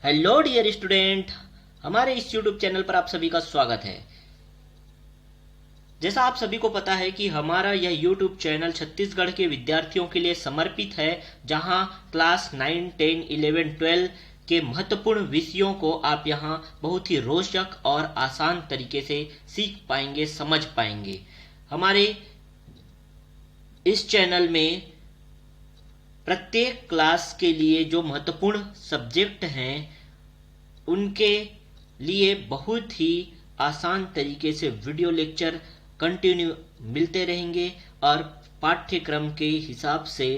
Hello dear student, हमारे इस YouTube channel पर आप सभी का स्वागत है। जैसा आप सभी को पता है कि हमारा यह यूट्यूब चैनल छत्तीसगढ़ के विद्यार्थियों के लिए समर्पित है, जहां क्लास 9, 10, 11, 12 के महत्वपूर्ण विषयों को आप यहां बहुत ही रोचक और आसान तरीके से सीख पाएंगे, समझ पाएंगे। हमारे इस चैनल में प्रत्येक क्लास के लिए जो महत्वपूर्ण सब्जेक्ट हैं उनके लिए बहुत ही आसान तरीके से वीडियो लेक्चर कंटिन्यू मिलते रहेंगे और पाठ्यक्रम के हिसाब से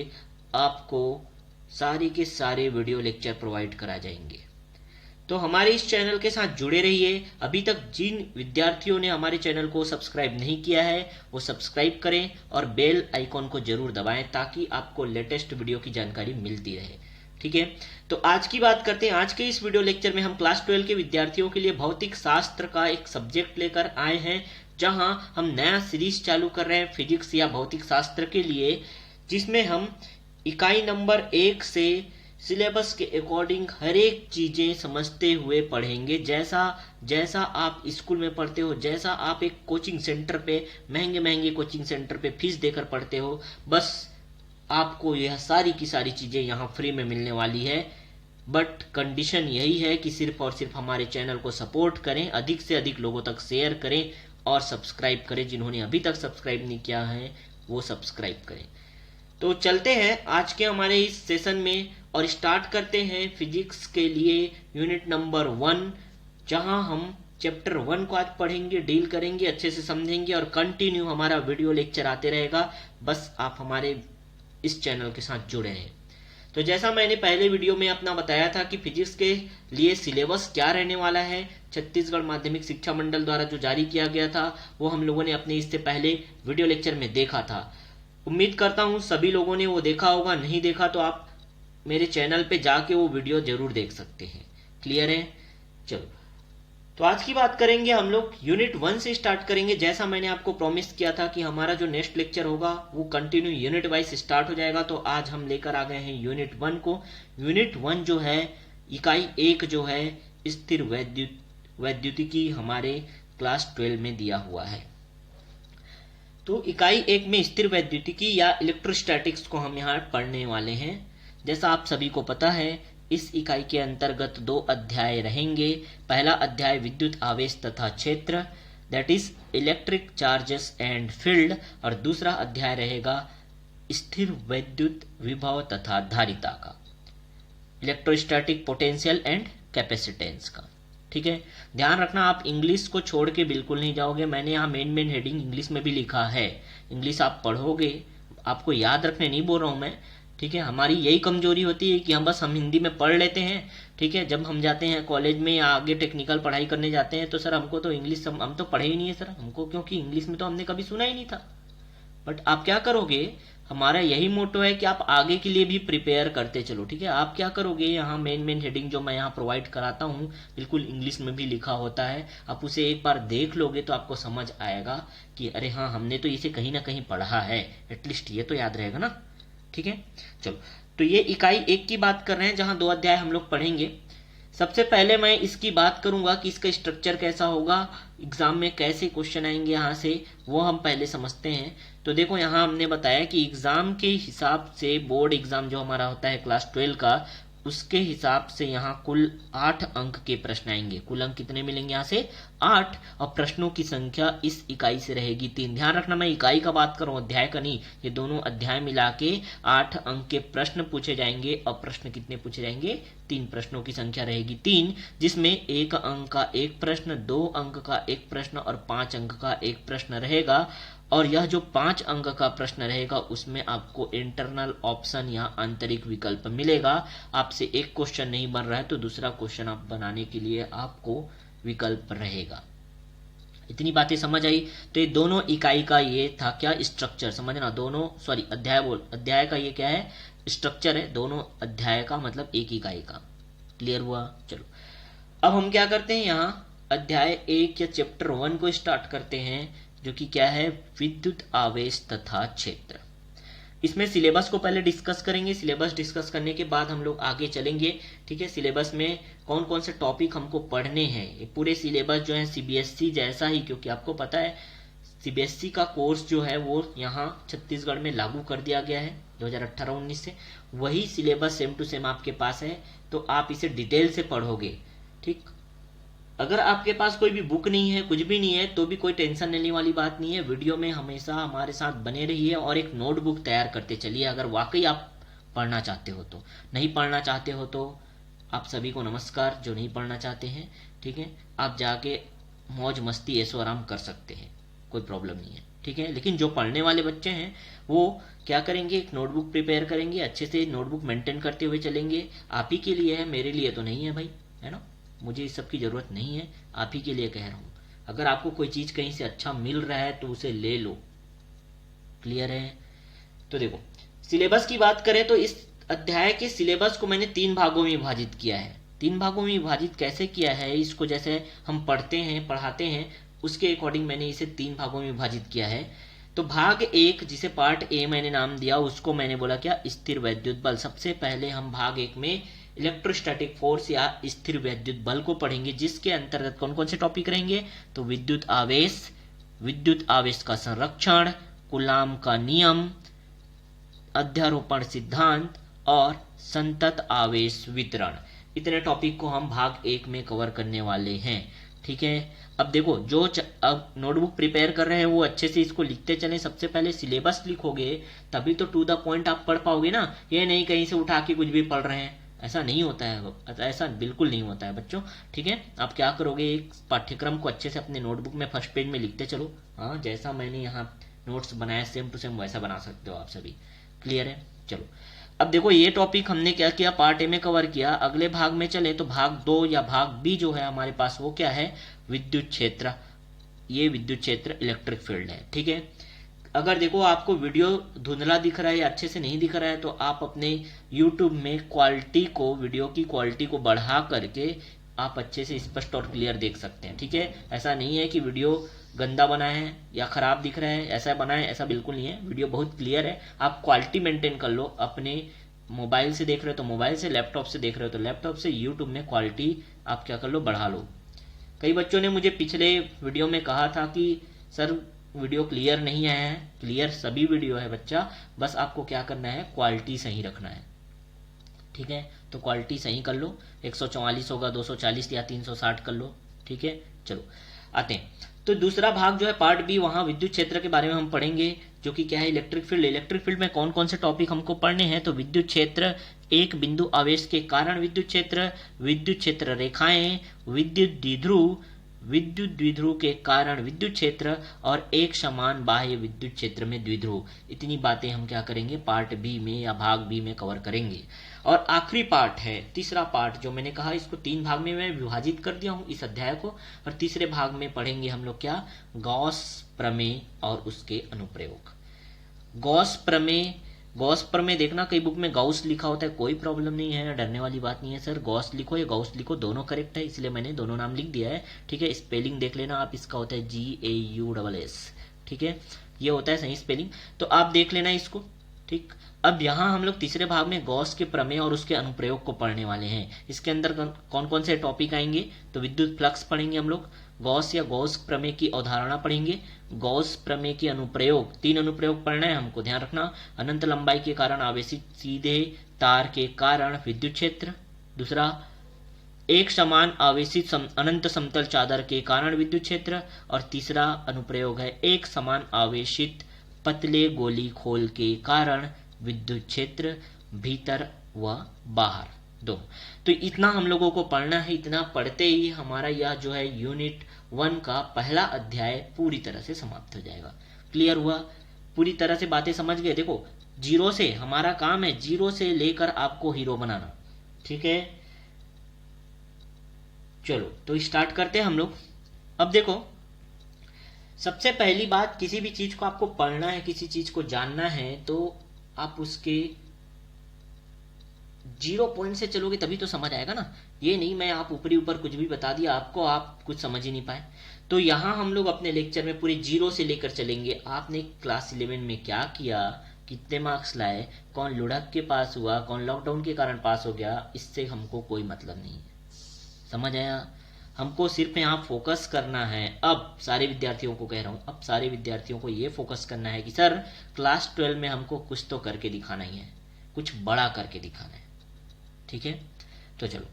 आपको सारे के सारे वीडियो लेक्चर प्रोवाइड करा जाएंगे। तो हमारे इस चैनल के साथ जुड़े रहिए। अभी तक जिन विद्यार्थियों ने हमारे चैनल को सब्सक्राइब नहीं किया है वो सब्सक्राइब करें और बेल आइकॉन को जरूर दबाएं ताकि आपको लेटेस्ट वीडियो की जानकारी मिलती रहे। ठीक है, तो आज की बात करते हैं। आज के इस वीडियो लेक्चर में हम क्लास 12 के विद्यार्थियों के लिए भौतिक शास्त्र का एक सब्जेक्ट लेकर आए हैं, जहां हम नया सीरीज चालू कर रहे हैं फिजिक्स या भौतिक शास्त्र के लिए, जिसमें हम इकाई नंबर 1 से सिलेबस के अकॉर्डिंग हर एक चीजें समझते हुए पढ़ेंगे। जैसा जैसा आप स्कूल में पढ़ते हो, जैसा आप एक कोचिंग सेंटर पे, महंगे महंगे कोचिंग सेंटर पे फीस देकर पढ़ते हो, बस आपको यह सारी की सारी चीजें यहाँ फ्री में मिलने वाली है। बट कंडीशन यही है कि सिर्फ और सिर्फ हमारे चैनल को सपोर्ट करें, अधिक से अधिक लोगों तक शेयर करें और सब्सक्राइब करें। जिन्होंने अभी तक सब्सक्राइब नहीं किया है वो सब्सक्राइब करें। तो चलते हैं आज के हमारे इस सेशन में और स्टार्ट करते हैं फिजिक्स के लिए यूनिट नंबर 1, जहां हम चैप्टर 1 को आज पढ़ेंगे, डील करेंगे, अच्छे से समझेंगे और कंटिन्यू हमारा वीडियो लेक्चर आते रहेगा। बस आप हमारे इस चैनल के साथ जुड़े हैं। तो जैसा मैंने पहले वीडियो में अपना बताया था कि फिजिक्स के लिए सिलेबस क्या रहने वाला है, छत्तीसगढ़ माध्यमिक शिक्षा मंडल द्वारा जो जारी किया गया था वो हम लोगों ने अपने इससे पहले वीडियो लेक्चर में देखा था। उम्मीद करता हूं सभी लोगों ने वो देखा होगा। नहीं देखा तो आप मेरे चैनल पे जाके वो वीडियो जरूर देख सकते हैं। क्लियर है? चलो, तो आज की बात करेंगे हम लोग यूनिट 1 से स्टार्ट करेंगे। जैसा मैंने आपको प्रॉमिस किया था कि हमारा जो नेक्स्ट लेक्चर होगा वो कंटिन्यू यूनिट वाइज स्टार्ट हो जाएगा, तो आज हम लेकर आ गए हैं यूनिट 1 को। यूनिट 1 जो है, इकाई 1 जो है, स्थिर वैद्युतिकी हमारे क्लास 12 में दिया हुआ है। तो इकाई 1 में स्थिर वैद्युतिकी या इलेक्ट्रोस्टैटिक्स को हम यहाँ पढ़ने वाले हैं। जैसा आप सभी को पता है, इस इकाई के अंतर्गत 2 अध्याय रहेंगे। पहला अध्याय विद्युत आवेश तथा क्षेत्र, that is electric charges and field, और दूसरा अध्याय रहेगा स्थिर वैद्युत विभव तथा धारिता का, इलेक्ट्रोस्टैटिक पोटेंशियल एंड कैपेसिटेंस का। ठीक है, ध्यान रखना आप इंग्लिश को छोड़ के बिल्कुल नहीं जाओगे। मैंने यहाँ मेन हेडिंग इंग्लिश में भी लिखा है। इंग्लिश आप पढ़ोगे, आपको याद रखने नहीं बोल रहा हूं मैं। ठीक है, हमारी यही कमजोरी होती है कि हम हिंदी में पढ़ लेते हैं। ठीक है, जब हम जाते हैं कॉलेज में या आगे टेक्निकल पढ़ाई करने जाते हैं तो सर हमको तो इंग्लिश हम तो पढ़े ही नहीं है सर हमको, क्योंकि इंग्लिश में तो हमने कभी सुना ही नहीं था। बट आप क्या करोगे, हमारा यही मोटो है कि आप आगे के लिए भी प्रिपेयर करते चलो। ठीक है, आप क्या करोगे, यहाँ मेन हेडिंग जो मैं यहाँ प्रोवाइड कराता हूँ बिल्कुल इंग्लिश में भी लिखा होता है। आप उसे एक बार देख लोगे तो आपको समझ आएगा कि अरे हाँ, हमने तो इसे कहीं ना कहीं पढ़ा है, एटलीस्ट ये तो याद रहेगा ना। ठीक है, चलो, तो ये इकाई 1 की बात कर रहे हैं जहां 2 अध्याय हम लोग पढ़ेंगे। सबसे पहले मैं इसकी बात करूंगा कि इसका स्ट्रक्चर कैसा होगा, एग्जाम में कैसे क्वेश्चन आएंगे यहाँ से, वो हम पहले समझते हैं। तो देखो, यहाँ हमने बताया कि एग्जाम के हिसाब से, बोर्ड एग्जाम जो हमारा होता है क्लास 12 का, उसके हिसाब से यहाँ कुल 8 अंक के प्रश्न आएंगे। कुल अंक कितने मिलेंगे यहाँ से? 8। और प्रश्नों की संख्या इस इकाई से रहेगी 3। ध्यान रखना, मैं इकाई का बात कर रहा हूँ, अध्याय का नहीं। ये दोनों अध्याय मिला के 8 अंक के प्रश्न पूछे जाएंगे। और प्रश्न कितने पूछे जाएंगे? 3। प्रश्नों की संख्या रहेगी 3, जिसमें 1 अंक का 1 प्रश्न, 2 अंक का 1 प्रश्न और 5 अंक का 1 प्रश्न रहेगा। और यह जो 5 अंक का प्रश्न रहेगा उसमें आपको इंटरनल ऑप्शन या आंतरिक विकल्प मिलेगा। आपसे एक क्वेश्चन नहीं बन रहा है तो दूसरा क्वेश्चन आप बनाने के लिए आपको विकल्प रहेगा। इतनी बातें समझ आई? तो ये दोनों इकाई का ये था क्या, स्ट्रक्चर समझना। दोनों अध्याय का ये क्या है, स्ट्रक्चर है। दोनों अध्याय का मतलब एक इकाई का। क्लियर हुआ? चलो, अब हम क्या करते हैं, यहाँ अध्याय 1 या चैप्टर 1 को स्टार्ट करते हैं, जो कि क्या है, विद्युत आवेश तथा क्षेत्र। इसमें सिलेबस को पहले डिस्कस करेंगे, सिलेबस डिस्कस करने के बाद हम लोग आगे चलेंगे। ठीक है, सिलेबस में कौन कौन से टॉपिक हमको पढ़ने हैं, ये पूरे सिलेबस जो है सीबीएसई जैसा ही, क्योंकि आपको पता है सीबीएसई का कोर्स जो है वो यहाँ छत्तीसगढ़ में लागू कर दिया गया है 2018-19 से। वही सिलेबस सेम टू सेम आपके पास है, तो आप इसे डिटेल से पढ़ोगे। ठीक, अगर आपके पास कोई भी बुक नहीं है, कुछ भी नहीं है, तो भी कोई टेंशन लेने वाली बात नहीं है। वीडियो में हमेशा हमारे साथ बने रहिए और एक नोटबुक तैयार करते चलिए, अगर वाकई आप पढ़ना चाहते हो तो। नहीं पढ़ना चाहते हो तो आप सभी को नमस्कार, जो नहीं पढ़ना चाहते हैं। ठीक है, आप जाके मौज मस्ती ऐसो आराम कर सकते हैं, कोई प्रॉब्लम नहीं है। ठीक है, लेकिन जो पढ़ने वाले बच्चे हैं वो क्या करेंगे, एक नोटबुक प्रिपेयर करेंगे, अच्छे से नोटबुक मेंटेन करते हुए चलेंगे। आप ही के लिए है, मेरे लिए तो नहीं है भाई, है ना। मुझे इस सब की ज़रूरत नहीं है, आप ही के लिए कह रहा हूँ। अगर आपको कोई चीज़ कहीं से अच्छा मिल रहा है तो उसे ले लो। क्लियर है। तो देखो, सिलेबस की बात करें तो इस अध्याय के सिलेबस को मैंने 3 भागों में विभाजित किया है। 3 भागों में विभाजित कैसे किया है, इसको जैसे हम पढ़ते हैं पढ़ाते हैं उसके अकॉर्डिंग मैंने इसे 3 भागों में विभाजित किया है। तो भाग 1 जिसे पार्ट ए मैंने नाम दिया, उसको मैंने बोला क्या, स्थिर वैद्युत बल। सबसे पहले हम भाग 1 में इलेक्ट्रोस्टैटिक फोर्स या स्थिर वैद्युत बल को पढ़ेंगे, जिसके अंतर्गत कौन कौन से टॉपिक रहेंगे, तो विद्युत आवेश का संरक्षण, कूलाम का नियम, अध्यारोपण सिद्धांत और संतत आवेश वितरण। इतने टॉपिक को हम भाग 1 में कवर करने वाले हैं। ठीक है, अब देखो जो अब नोटबुक प्रिपेयर कर रहे हैं वो अच्छे से इसको लिखते चलें। सबसे पहले सिलेबस लिखोगे तभी तो टू द पॉइंट आप पढ़ पाओगे ना। ये नहीं कहीं से उठा के कुछ भी पढ़ रहे हैं, ऐसा नहीं होता है, ऐसा बिल्कुल नहीं होता है बच्चों। ठीक है, आप क्या करोगे, एक पाठ्यक्रम को अच्छे से अपने नोटबुक में फर्स्ट पेज में लिखते चलो। हाँ, जैसा मैंने यहाँ नोट्स बनाया सेम टू सेम वैसा बना सकते हो आप सभी। क्लियर है। चलो, अब देखो ये टॉपिक हमने क्या किया, पार्ट ए में कवर किया। अगले भाग में चले तो भाग 2 या भाग बी जो है हमारे पास, वो क्या है, विद्युत क्षेत्र। ये विद्युत क्षेत्र इलेक्ट्रिक फील्ड है। ठीक है, अगर देखो आपको वीडियो धुंधला दिख रहा है या अच्छे से नहीं दिख रहा है तो आप अपने YouTube में वीडियो की क्वालिटी को बढ़ा करके आप अच्छे से स्पष्ट और क्लियर देख सकते हैं। ठीक है, ऐसा नहीं है कि वीडियो गंदा बना है या खराब दिख रहा है, ऐसा बना है, ऐसा बिल्कुल नहीं है। वीडियो बहुत क्लियर है। आप क्वालिटी मेंटेन कर लो, अपने मोबाइल से देख रहे हो तो मोबाइल से, लैपटॉप से देख रहे हो तो लैपटॉप से, यूट्यूब में क्वालिटी आप क्या कर लो, बढ़ा लो। कई बच्चों ने मुझे पिछले वीडियो में कहा था कि सर वीडियो क्लियर नहीं आया है। क्लियर सभी वीडियो है बच्चा, बस आपको क्या करना है, क्वालिटी सही रखना है। ठीक है, तो क्वालिटी सही कर लो, 144 होगा 240 या 360 कर लो। ठीक है, चलो आते हैं। तो दूसरा भाग जो है पार्ट बी, वहां विद्युत क्षेत्र के बारे में हम पढ़ेंगे, जो कि क्या है, इलेक्ट्रिक फील्ड। इलेक्ट्रिक फील्ड में कौन कौन से टॉपिक हमको पढ़ने हैं, तो विद्युत क्षेत्र, एक बिंदु आवेश के कारण विद्युत क्षेत्र रेखाएं, विद्युत द्विध्रुव के कारण विद्युत क्षेत्र और एक समान बाह्य विद्युत क्षेत्र में द्विध्रुव। इतनी बातें हम क्या करेंगे, पार्ट बी में या भाग बी में कवर करेंगे। और आखिरी पार्ट है, तीसरा पार्ट, जो मैंने कहा इसको 3 भाग में मैं विभाजित कर दिया हूं इस अध्याय को। और तीसरे भाग में पढ़ेंगे हम लोग क्या, गॉस प्रमेय और उसके अनुप्रयोग। गॉस प्रमेय देखना, कई बुक में गॉस लिखा होता है, कोई प्रॉब्लम नहीं है, डरने वाली बात नहीं है। सर गॉस लिखो या गॉस लिखो, दोनों करेक्ट है, इसलिए मैंने दोनों नाम लिख दिया है। ठीक है, स्पेलिंग देख लेना आप, इसका होता है GAUSS। ठीक है, ये होता है सही स्पेलिंग, तो आप देख लेना इसको। ठीक, अब यहाँ हम लोग तीसरे भाग में गॉस के प्रमेय और उसके अनुप्रयोग को पढ़ने वाले हैं। इसके अंदर कौन कौन से टॉपिक आएंगे, तो विद्युत फ्लक्स पढ़ेंगे हम लोग, गॉस या गॉस प्रमेय की अवधारणा पढ़ेंगे, गॉस प्रमेय के अनुप्रयोग, 3 अनुप्रयोग पढ़ना है हमको, ध्यान रखना। अनंत लंबाई के कारण आवेशित सीधे तार के कारण विद्युत क्षेत्र, दूसरा एक समान आवेशित अनंत समतल चादर के कारण विद्युत क्षेत्र, और तीसरा अनुप्रयोग है एक समान आवेशित पतले गोली खोल के कारण विद्युत क्षेत्र, भीतर व बाहर दोनों। तो इतना हम लोगों को पढ़ना है। इतना पढ़ते ही हमारा यह जो है यूनिट 1 का पहला अध्याय पूरी तरह से समाप्त हो जाएगा। क्लियर हुआ, पूरी तरह से बातें समझ गए। देखो, जीरो से हमारा काम है, जीरो से लेकर आपको हीरो बनाना। ठीक है, चलो तो स्टार्ट करते हैं हम लोग। अब देखो, सबसे पहली बात, किसी भी चीज को आपको पढ़ना है, किसी चीज को जानना है, तो आप उसके 0 पॉइंट से चलोगे तभी तो समझ आएगा ना। ये नहीं मैं आप ऊपरी ऊपर कुछ भी बता दिया आपको, आप कुछ समझ ही नहीं पाए। तो यहाँ हम लोग अपने लेक्चर में पूरे 0 से लेकर चलेंगे। आपने क्लास 11 में क्या किया, कितने मार्क्स लाए, कौन लुढ़क के पास हुआ, कौन लॉकडाउन के कारण पास हो गया, इससे हमको कोई मतलब नहीं है। समझ आया? हमको सिर्फ यहाँ फोकस करना है। अब सारे विद्यार्थियों को कह रहा हूँ, अब सारे विद्यार्थियों को ये फोकस करना है कि सर क्लास 12 में हमको कुछ तो करके दिखाना ही है, कुछ बड़ा करके दिखाना है। ठीक है, तो चलो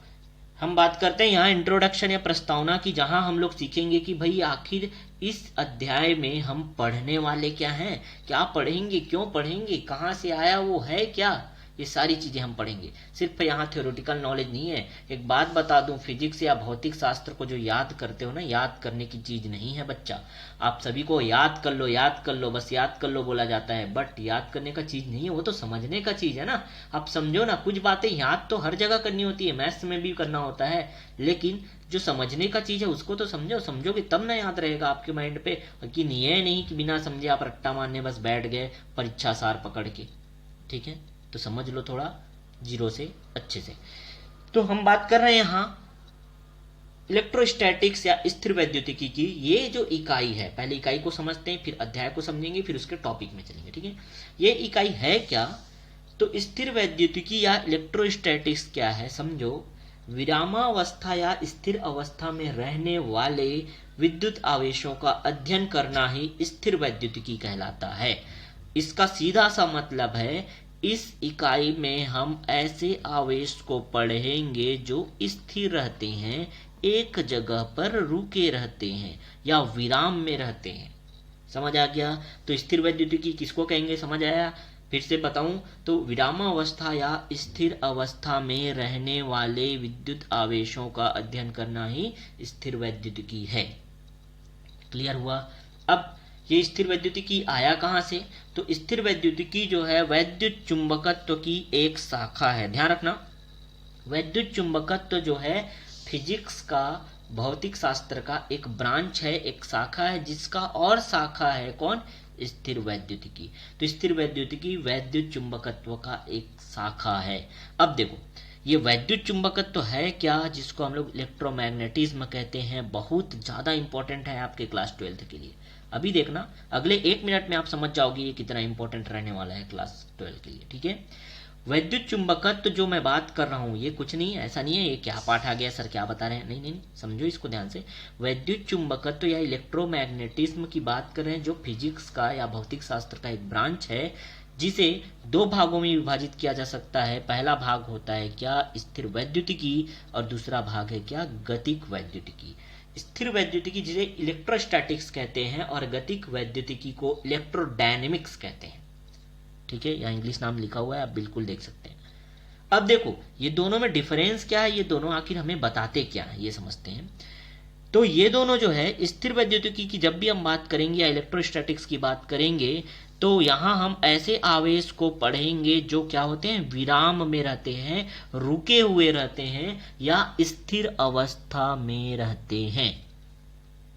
हम बात करते हैं यहाँ इंट्रोडक्शन या प्रस्तावना की, जहां हम लोग सीखेंगे कि भाई आखिर इस अध्याय में हम पढ़ने वाले क्या हैं, क्या पढ़ेंगे, क्यों पढ़ेंगे, कहाँ से आया वो है क्या, ये सारी चीजें हम पढ़ेंगे। सिर्फ यहाँ थ्योरेटिकल नॉलेज नहीं है। एक बात बता दूं, फिजिक्स या भौतिक शास्त्र को जो याद करते हो ना, याद करने की चीज नहीं है बच्चा। आप सभी को याद कर लो, याद कर लो, बस याद कर लो बोला जाता है, बट याद करने का चीज नहीं है, वो तो समझने का चीज है ना। आप समझो ना, कुछ बातें याद तो हर जगह करनी होती है, मैथ्स में भी करना होता है, लेकिन जो समझने का चीज है उसको तो समझो, समझोगे तब ना याद रहेगा आपके माइंड पे। कि ये नहीं कि बिना समझे आप रट्टा मारने बस बैठ गए परीक्षा सार पकड़ के। ठीक है, तो समझ लो थोड़ा जीरो से अच्छे से। तो हम बात कर रहे हैं यहाँ इलेक्ट्रोस्टैटिक्स या स्थिर वैद्युतिकी की। ये जो इकाई है, पहले इकाई को समझते हैं, फिर अध्याय को समझेंगे, फिर उसके टॉपिक में चलेंगे। ठीक है, ये इकाई है क्या? तो स्थिर वैद्युतिकी या इलेक्ट्रोस्टैटिक्स क्या है, समझो। विरामावस्था या स्थिर अवस्था में रहने वाले विद्युत आवेशों का अध्ययन करना ही स्थिर वैद्युतिकी कहलाता है। इसका सीधा सा मतलब है, इस इकाई में हम ऐसे आवेश को पढ़ेंगे जो स्थिर रहते हैं, एक जगह पर रुके रहते हैं या विराम में रहते हैं। समझ आ गया? तो स्थिर वैद्युतिकी किसको कहेंगे, समझ आया? फिर से बताऊं तो विरामावस्था या स्थिर अवस्था में रहने वाले विद्युत आवेशों का अध्ययन करना ही स्थिर वैद्युतिकी है। क्लियर हुआ? अब ये स्थिर वैद्युतिकी आया कहां से? तो स्थिर वैद्युतिकी जो है वैद्युत चुंबकत्व की एक शाखा है। ध्यान रखना, वैद्युत चुंबकत्व जो है फिजिक्स का, भौतिक शास्त्र का एक ब्रांच है, एक शाखा है, जिसका और शाखा है कौन? स्थिर वैद्युतिकी। तो स्थिर वैद्युतिकी वैद्युत चुंबकत्व का एक शाखा है। अब देखो, ये वैद्युत चुंबकत्व है क्या, जिसको हम लोग इलेक्ट्रोमैग्नेटिज्म कहते हैं, बहुत ज्यादा इंपॉर्टेंट है आपके क्लास 12 के लिए। अभी देखना, अगले 1 मिनट में आप समझ जाओगे ये कितना इंपॉर्टेंट रहने वाला है क्लास 12 के लिए। ठीक है, वैद्युत चुंबकत्व जो मैं बात कर रहा हूं, ये कुछ नहीं है, ऐसा नहीं है ये क्या पाठ आ गया सर क्या बता रहे हैं, नहीं नहीं, समझो इसको ध्यान से। वैद्युत चुंबकत्व या इलेक्ट्रोमैग्नेटिज्म की बात कर रहे हैं, जो फिजिक्स का या भौतिक शास्त्र का एक ब्रांच है, जिसे 2 भागों में विभाजित किया जा सकता है। पहला भाग होता है क्या? स्थिर वैद्युतिकी, और दूसरा भाग है क्या? गतिक वैद्युतिकी। स्थिर वैद्युतिकी जिसे इलेक्ट्रोस्टैटिक्स कहते हैं, और गतिक वैद्युतिकी को इलेक्ट्रोडायनेमिक्स कहते हैं। ठीक है, यहाँ इंग्लिश नाम लिखा हुआ है, आप बिल्कुल देख सकते हैं। अब देखो ये दोनों में डिफरेंस क्या है, ये दोनों आखिर हमें बताते क्या है, ये समझते हैं। तो ये दोनों जो है, स्थिर वैद्युतिकी की जब भी हम बात करेंगे या इलेक्ट्रोस्टैटिक्स की बात करेंगे, तो यहाँ हम ऐसे आवेश को पढ़ेंगे जो क्या होते हैं? विराम में रहते हैं, रुके हुए रहते हैं, या स्थिर अवस्था में रहते हैं।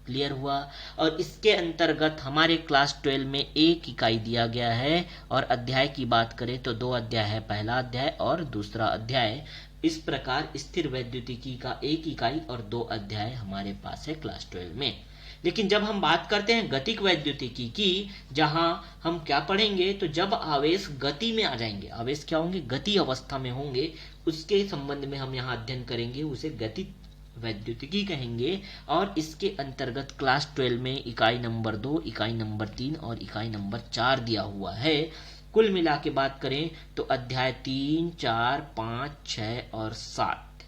क्लियर हुआ? और इसके अंतर्गत हमारे क्लास 12 में एक इकाई दिया गया है, और अध्याय की बात करें तो 2 अध्याय है, पहला अध्याय और दूसरा अध्याय। इस प्रकार स्थिर वैद्युतिकी का एक इकाई और 2 अध्याय हमारे पास है क्लास 12 में। लेकिन जब हम बात करते हैं गतिक वैद्युतिकी की, जहां हम क्या पढ़ेंगे, तो जब आवेश गति में आ जाएंगे, आवेश क्या होंगे? गति अवस्था में होंगे, उसके संबंध में हम यहाँ अध्ययन करेंगे, उसे गतिक वैद्युतिकी कहेंगे। और इसके अंतर्गत क्लास 12 में इकाई नंबर 2, इकाई नंबर 3 और इकाई नंबर 4 दिया हुआ है। कुल मिला के बात करें तो अध्याय 3, 4, 5, 6 और 7।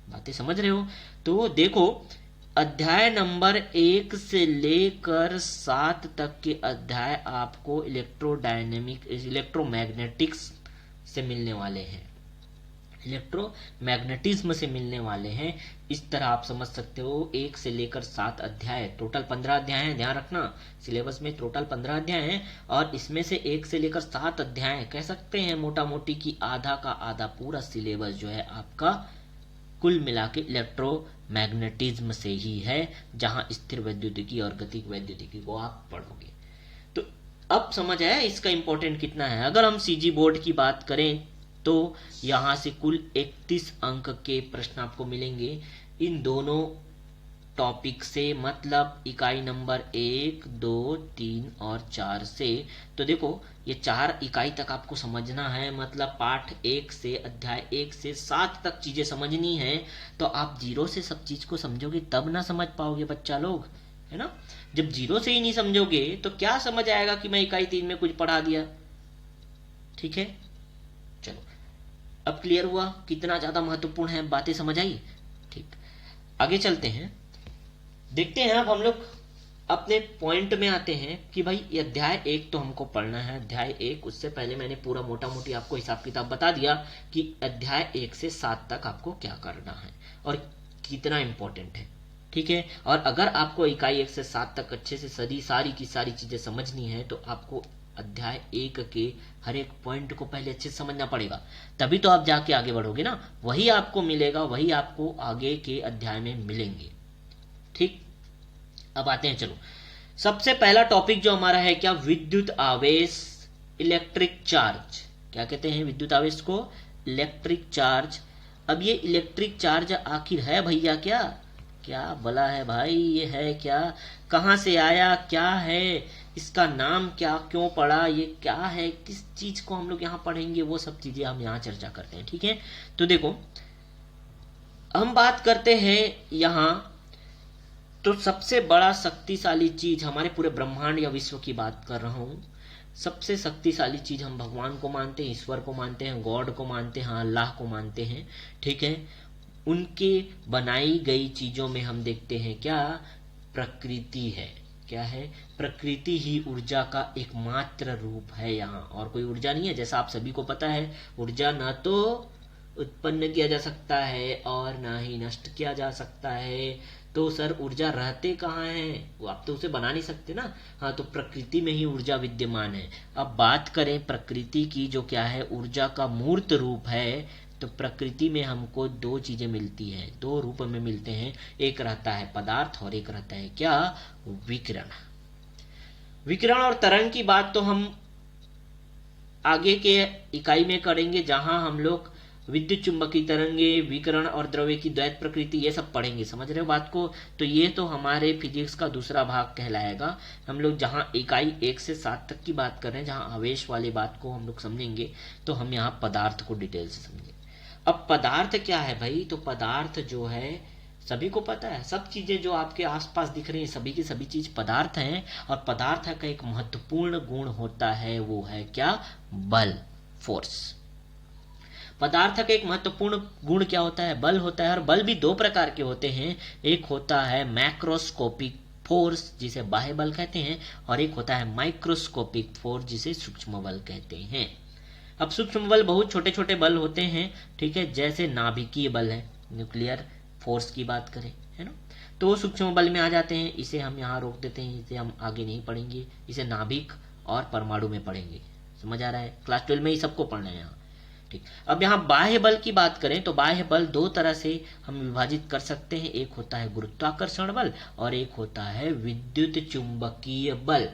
बातें समझ रहे हो? तो देखो, अध्याय नंबर 1 से लेकर 7 तक के अध्याय आपको इलेक्ट्रोमैग्नेटिक्स से मिलने वाले हैं, इलेक्ट्रोमैग्नेटिज्म से मिलने वाले हैं। इस तरह आप समझ सकते हो। 1 से लेकर 7 अध्याय, टोटल 15 अध्याय हैं, ध्यान रखना, सिलेबस में टोटल 15 अध्याय हैं, और इसमें से 1 से लेकर 7 अध्याय कह सकते हैं मोटा मोटी की आधा का आधा पूरा सिलेबस जो है आपका कुल मिला के इलेक्ट्रोमैग्नेटिज्म से ही है, जहां स्थिर वैद्युतिकी और गतिक वैद्युतिकी को आप पढ़ोगे। तो अब समझ आया इसका इंपॉर्टेंट कितना है। अगर हम सीजी बोर्ड की बात करें तो यहां से कुल 31 अंक के प्रश्न आपको मिलेंगे। इन दोनों टॉपिक से, मतलब इकाई नंबर 1, 2, 3 और 4 से। तो देखो ये 4 इकाई तक आपको समझना है, मतलब पाठ 1 से अध्याय 1 से 7 तक चीजें समझनी है। तो आप जीरो से सब चीज को समझोगे तब ना समझ पाओगे बच्चा लोग, है ना। जब जीरो से ही नहीं समझोगे तो क्या समझ आएगा कि मैं इकाई 3 में कुछ पढ़ा दिया। ठीक है, चलो अब क्लियर हुआ कितना ज्यादा महत्वपूर्ण है, बातें समझ आई। ठीक, आगे चलते हैं, देखते हैं अब हम लोग अपने पॉइंट में आते हैं कि भाई ये अध्याय 1 तो हमको पढ़ना है। अध्याय 1, उससे पहले मैंने पूरा मोटा मोटी आपको हिसाब किताब बता दिया कि अध्याय 1 से 7 तक आपको क्या करना है और कितना इंपॉर्टेंट है। ठीक है, और अगर आपको इकाई 1 से 7 तक अच्छे से सारी की सारी चीजें समझनी है तो आपको अध्याय 1 के हर एक पॉइंट को पहले अच्छे से समझना पड़ेगा, तभी तो आप जाके आगे बढ़ोगे ना। वही आपको मिलेगा, वही आपको आगे के अध्याय में मिलेंगे। ठीक, अब आते हैं, चलो सबसे पहला टॉपिक जो हमारा है क्या, विद्युत आवेश, इलेक्ट्रिक चार्ज। क्या कहते हैं विद्युत आवेश को, इलेक्ट्रिक चार्ज। अब ये इलेक्ट्रिक चार्ज आखिर है भैया क्या, क्या भला है भाई, ये है क्या, कहां से आया, क्या है इसका नाम, क्या क्यों पढ़ा, ये क्या है, किस चीज को हम लोग यहाँ पढ़ेंगे, वो सब चीजें हम यहाँ चर्चा करते हैं। ठीक है, तो देखो हम बात करते हैं यहाँ, तो सबसे बड़ा शक्तिशाली चीज हमारे पूरे ब्रह्मांड या विश्व की बात कर रहा हूं, सबसे शक्तिशाली चीज हम भगवान को मानते हैं, ईश्वर को मानते हैं, गॉड को मानते हैं, अल्लाह को मानते हैं। ठीक है, उनके बनाई गई चीजों में हम देखते हैं क्या, प्रकृति है। क्या है, प्रकृति ही ऊर्जा का एकमात्र रूप है, यहाँ और कोई ऊर्जा नहीं है। जैसा आप सभी को पता है, ऊर्जा ना तो उत्पन्न किया जा सकता है और ना ही नष्ट किया जा सकता है। तो सर ऊर्जा रहते कहाँ हैं, वो आप तो उसे बना नहीं सकते ना। हाँ, तो प्रकृति में ही ऊर्जा विद्यमान है। अब बात करें प्रकृति की, जो क्या है ऊर्जा का मूर्त रूप है, तो प्रकृति में हमको दो चीजें मिलती हैं, दो रूप में मिलते हैं। एक रहता है पदार्थ और एक रहता है क्या, विकिरण। विकिरण और तरंग की बात तो हम आगे के इकाई में करेंगे, जहां हम लोग विद्युत चुंबकीय तरंगे, विकिरण और द्रव्य की द्वैत प्रकृति, ये सब पढ़ेंगे। समझ रहे हो बात को। तो ये तो हमारे फिजिक्स का दूसरा भाग कहलाएगा। हम लोग जहां इकाई 1 से 7 तक की बात कर रहे हैं, जहां आवेश वाली बात को हम लोग समझेंगे, तो हम यहाँ पदार्थ को डिटेल से समझेंगे। अब पदार्थ क्या है भाई, तो पदार्थ जो है सभी को पता है, सब चीजें जो आपके आसपास दिख रही हैं सभी की सभी चीज पदार्थ हैं। और पदार्थ का एक महत्वपूर्ण गुण होता है, वो है क्या, बल, फोर्स। पदार्थ का एक महत्वपूर्ण गुण क्या होता है, बल होता है। और बल भी दो प्रकार के होते हैं, एक होता है मैक्रोस्कोपिक फोर्स जिसे बाह्य बल कहते हैं, और एक होता है माइक्रोस्कोपिक फोर्स जिसे सूक्ष्म बल कहते हैं। अब सूक्ष्म बल बहुत छोटे छोटे बल होते हैं, ठीक है, जैसे नाभिकीय बल है, न्यूक्लियर फोर्स की बात करें, है ना, तो वो सूक्ष्म बल में आ जाते हैं। इसे हम यहाँ रोक देते हैं, इसे हम आगे नहीं पढ़ेंगे, इसे नाभिक और परमाणु में पढ़ेंगे। समझ आ रहा है, क्लास 12 में ही सबको पढ़ना है यहाँ। ठीक, अब यहाँ बाह्य बल की बात करें तो बाह्य बल दो तरह से हम विभाजित कर सकते हैं, एक होता है गुरुत्वाकर्षण बल और एक होता है विद्युत चुंबकीय बल।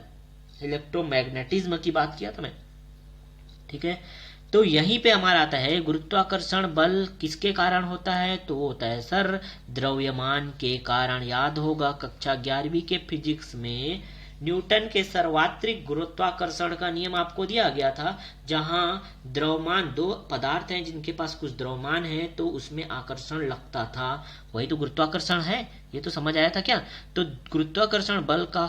इलेक्ट्रोमैग्नेटिज्म की बात किया था मैं, ठीक है। तो यहीं पे हमारा आता है गुरुत्वाकर्षण बल किसके कारण होता है, तो वो होता है सर द्रव्यमान के कारण। याद होगा कक्षा 11वीं के फिजिक्स में न्यूटन के सर्वात्रिक गुरुत्वाकर्षण का नियम आपको दिया गया था, जहां द्रव्यमान, दो पदार्थ हैं जिनके पास कुछ द्रव्यमान है तो उसमें आकर्षण लगता था, वही तो गुरुत्वाकर्षण है। ये तो समझ आया था क्या। तो गुरुत्वाकर्षण बल का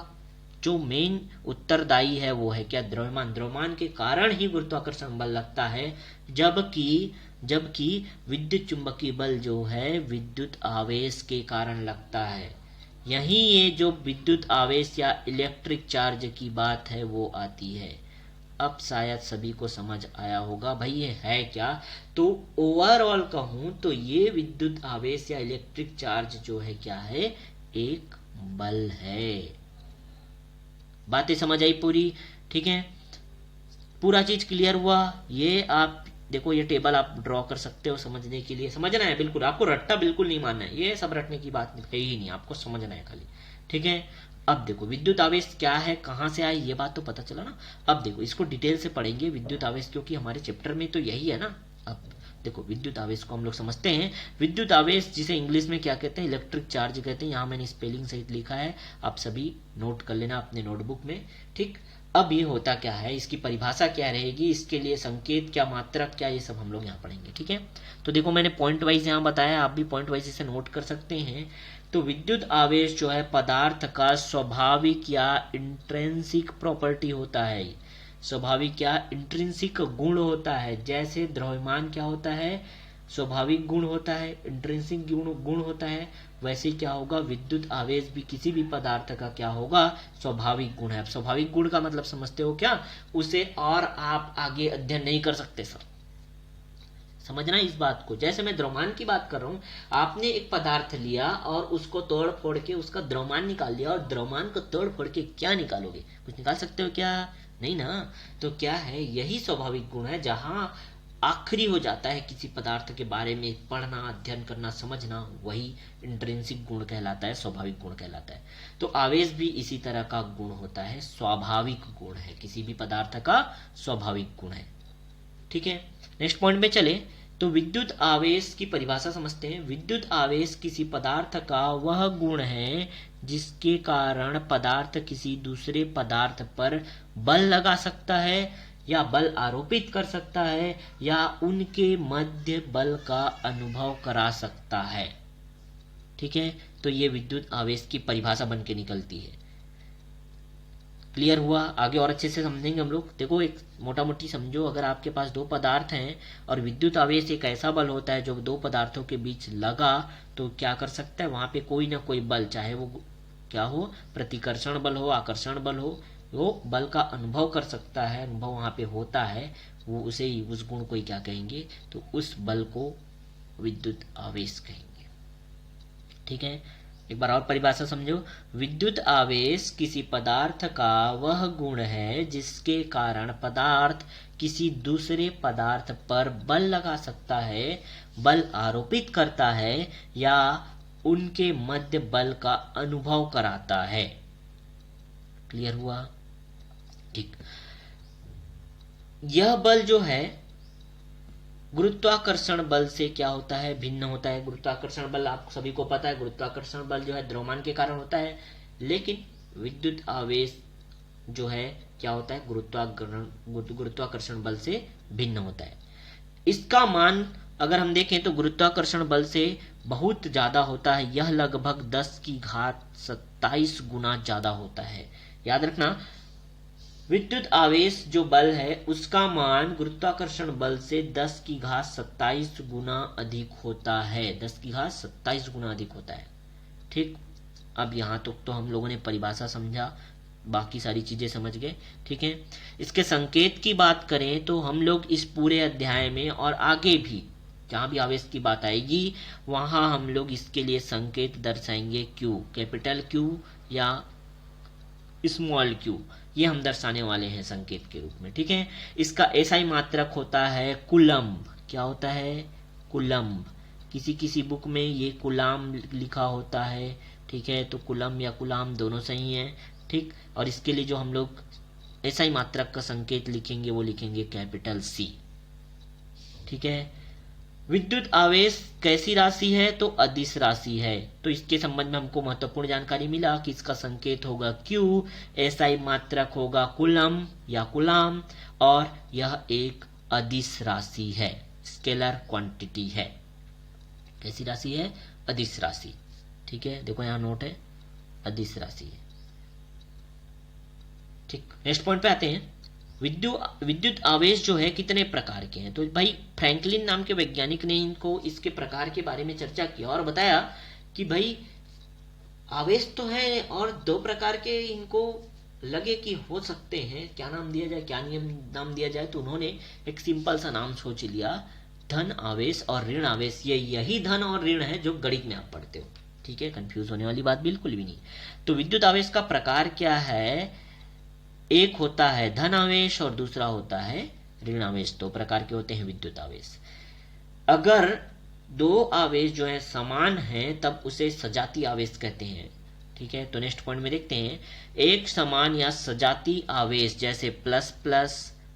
जो मेन उत्तरदायी है वो है क्या, द्रव्यमान। द्रव्यमान के कारण ही गुरुत्वाकर्षण बल लगता है, जबकि विद्युत चुंबकीय बल जो है विद्युत आवेश के कारण लगता है। यही ये जो विद्युत आवेश या इलेक्ट्रिक चार्ज की बात है वो आती है। अब शायद सभी को समझ आया होगा भाई ये है क्या। तो ओवरऑल कहूं तो ये विद्युत आवेश या इलेक्ट्रिक चार्ज जो है क्या है, एक बल है। बातें समझ आई पूरी, ठीक है, पूरा चीज क्लियर हुआ। ये आप देखो, ये टेबल आप ड्रॉ कर सकते हो समझने के लिए, समझना है बिल्कुल, आपको रट्टा बिल्कुल नहीं मानना है, ये सब रटने की बात है ही नहीं, आपको समझना है खाली, ठीक है। अब देखो विद्युत आवेश क्या है, कहां से आए, ये बात तो पता चला ना। अब देखो इसको डिटेल से पढ़ेंगे विद्युत आवेश, क्योंकि हमारे चैप्टर में तो यही है ना। अब देखो विद्युत आवेश को हम लोग समझते हैं, विद्युत आवेश जिसे इंग्लिश में क्या कहते हैं, इलेक्ट्रिक चार्ज कहते हैं। यहाँ मैंने स्पेलिंग सहित लिखा है, आप सभी नोट कर लेना अपने नोटबुक में, ठीक। अब ये होता क्या है, इसकी परिभाषा क्या रहेगी, इसके लिए संकेत क्या, मात्रक क्या, ये सब हम लोग यहाँ पढ़ेंगे, ठीक है। तो देखो मैंने पॉइंट वाइज यहाँ बताया, आप भी पॉइंट वाइज इसे नोट कर सकते हैं। तो विद्युत आवेश जो है पदार्थ का स्वाभाविक या इंट्रिंसिक प्रॉपर्टी होता है, स्वाभाविक या इंट्रिंसिक गुण होता है। जैसे द्रव्यमान क्या होता है, स्वाभाविक गुण होता है, इंट्रिंसिक गुण होता है, वैसे क्या होगा, विद्युत आवेश भी किसी भी पदार्थ का क्या होगा, स्वाभाविक गुण है। अब स्वाभाविक गुण का मतलब समझते हो क्या, उसे और आप आगे अध्ययन नहीं कर सकते सर, समझना इस बात को। जैसे मैं द्रव्यमान की बात कर रहा हूं, आपने एक पदार्थ लिया और उसको तोड़ फोड़ के उसका द्रव्यमान निकाल लिया, और द्रव्यमान को तोड़ फोड़ के क्या निकालोगे, कुछ निकाल सकते हो क्या, नहीं ना। तो क्या है, यही स्वाभाविक गुण है, जहां आखिरी हो जाता है किसी पदार्थ के बारे में पढ़ना, अध्ययन करना, समझना, वही इंट्रिंसिक गुण कहलाता है, स्वाभाविक गुण कहलाता है। तो आवेश भी इसी तरह का गुण होता है, स्वाभाविक गुण है, किसी भी पदार्थ का स्वाभाविक गुण है, ठीक है। नेक्स्ट पॉइंट में चले तो विद्युत आवेश की परिभाषा समझते हैं। विद्युत आवेश किसी पदार्थ का वह गुण है जिसके कारण पदार्थ किसी दूसरे पदार्थ पर बल लगा सकता है या बल आरोपित कर सकता है या उनके मध्य बल का अनुभव करा सकता है, ठीक है। तो ये विद्युत आवेश की परिभाषा बन के निकलती है। क्लियर हुआ, आगे और अच्छे से समझेंगे हम लोग। देखो एक मोटा मोटी समझो, अगर आपके पास दो पदार्थ हैं और विद्युत आवेश एक ऐसा बल होता है जो दो पदार्थों के बीच लगा, तो क्या कर सकता है, वहां पे कोई ना कोई बल, चाहे वो क्या हो, प्रतिकर्षण बल हो, आकर्षण बल हो, वो बल का अनुभव कर सकता है, अनुभव वहां पे होता है, वो उसे ही, उस गुण को ही क्या कहेंगे, तो उस बल को विद्युत आवेश कहेंगे, ठीक है। एक बार और परिभाषा समझो। विद्युत आवेश किसी पदार्थ का वह गुण है जिसके कारण पदार्थ किसी दूसरे पदार्थ पर बल लगा सकता है, बल आरोपित करता है या उनके मध्य बल का अनुभव कराता है। क्लियर हुआ, ठीक। यह बल जो है गुरुत्वाकर्षण बल से क्या होता है, भिन्न होता है। गुरुत्वाकर्षण बल आप सभी को पता है, गुरुत्वाकर्षण बल जो है द्रव्यमान के कारण होता है, लेकिन विद्युत आवेश जो है क्या होता है, गुरुत्वाकर्षण बल से भिन्न होता है। इसका मान अगर हम देखें तो गुरुत्वाकर्षण बल से बहुत ज्यादा होता है, यह लगभग 10 की घात 27 गुना ज्यादा होता है। याद रखना, विद्युत आवेश जो बल है उसका मान गुरुत्वाकर्षण बल से 10 की घात 27 गुना अधिक होता है, 10 की घात 27 गुना अधिक होता है, ठीक। अब यहां तक तो हम लोगों ने परिभाषा समझा, बाकी सारी चीजें समझ गए, ठीक है। इसके संकेत की बात करें तो हम लोग इस पूरे अध्याय में और आगे भी जहां भी आवेश की बात आएगी वहां हम लोग इसके लिए संकेत दर्शाएंगे, क्यू, कैपिटल क्यू या स्मॉल क्यू, ये हम दर्शाने वाले हैं संकेत के रूप में, ठीक है। इसका ऐसा ही मात्रक होता है कुलम्ब। क्या होता है, कुलम्ब। किसी किसी बुक में ये कुलाम लिखा होता है, ठीक है। तो कुलम्ब या कुलाम दोनों सही है, ठीक। और इसके लिए जो हम लोग ऐसा ही मात्रक का संकेत लिखेंगे वो लिखेंगे कैपिटल सी, ठीक है। विद्युत आवेश कैसी राशि है, तो अदिश राशि है। तो इसके संबंध में हमको महत्वपूर्ण जानकारी मिला कि इसका संकेत होगा क्यू, एसआई मात्रक होगा कुलम या कुलाम, और यह एक अदिश राशि है, स्केलर क्वांटिटी है। कैसी राशि है, अदिश राशि, ठीक है। देखो यहां नोट है, अदिश राशि है, ठीक। नेक्स्ट पॉइंट पे आते हैं। विद्युत आवेश जो है कितने प्रकार के हैं, तो भाई फ्रैंकलिन नाम के वैज्ञानिक ने इनको इसके प्रकार के बारे में चर्चा किया और बताया कि भाई आवेश तो है और दो प्रकार के इनको लगे कि हो सकते हैं, क्या नाम दिया जाए, क्या नाम दिया जाए। तो उन्होंने एक सिंपल सा नाम सोच लिया, धन आवेश और ऋण आवेश। ये यही धन और ऋण है जो गणित में आप पढ़ते हो, ठीक है। कंफ्यूज होने वाली बात बिल्कुल भी नहीं। तो विद्युत आवेश का प्रकार क्या है, एक होता है धन आवेश और दूसरा होता है ऋण आवेश। दो प्रकार के होते हैं विद्युत आवेश। अगर दो आवेश जो है समान हैं तब उसे सजाती आवेश कहते हैं, ठीक है। तो नेक्स्ट पॉइंट में देखते हैं, एक समान या सजाती आवेश जैसे प्लस प्लस